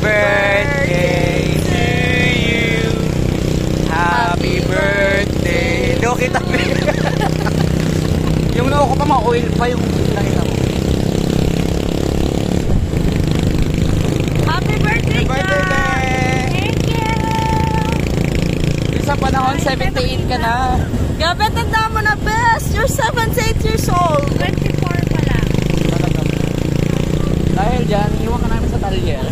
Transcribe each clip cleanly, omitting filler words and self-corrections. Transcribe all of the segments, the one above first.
birthday to you. Happy birthday. Hindi ko kita. Yung noo ko pa mga oil pa yung nakita mo. Happy birthday, Thank you! Sa panahon, 78 ka na. Grabe, tanda mo na, best! You're 78 years old! 24 pa lang. Dahil dyan, iwan ka namin sa talyer.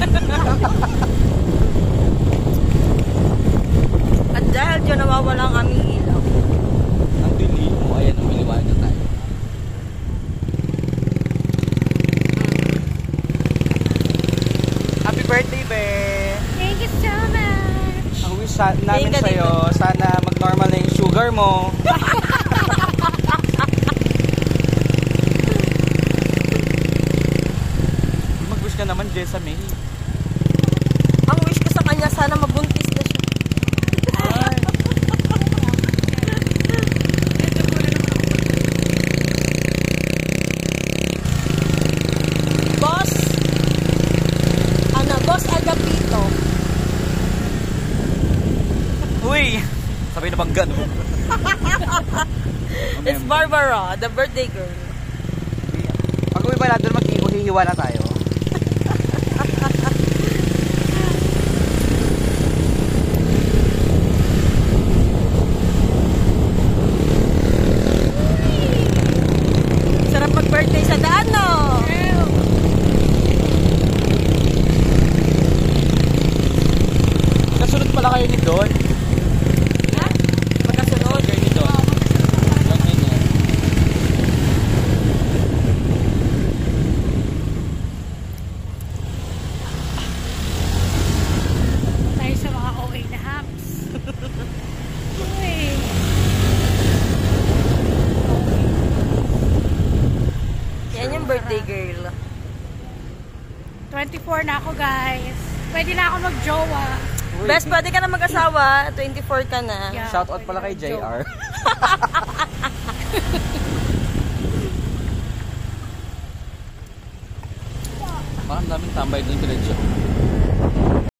At dahil dyan, nawawala ang aming ilaw. Ang dilim mo, ayan ang miliwan na tayo. Happy birthday, be! Thank you so much! Ang wish namin sa'yo, sana mag-normal na yung sugar mo. Mag-wish ka naman, Jessa May. Ang wish ko sa kanya, sana mabuntis na siya. Boss, Boss Agapito. Uy! Sabay na bang gano'n? It's Barbara, the birthday girl. Pag uwi ba natin mag-hihiwa na tayo? Sarap mag-birthday sa daan, no? Kasunod pala kayo ni Don. Ha? Magkasunod? Kayo ni Don. Ganyan. Tayo sa mga OA na hams. Uy. Yan yung birthday girl. 24 na ako, guys. Pwede na ako mag-jowa. Best, pwede ka na mag-asawa. 24 ka na. Yeah. Shoutout pala kay JR. Parang daming tambay doon kila Joe.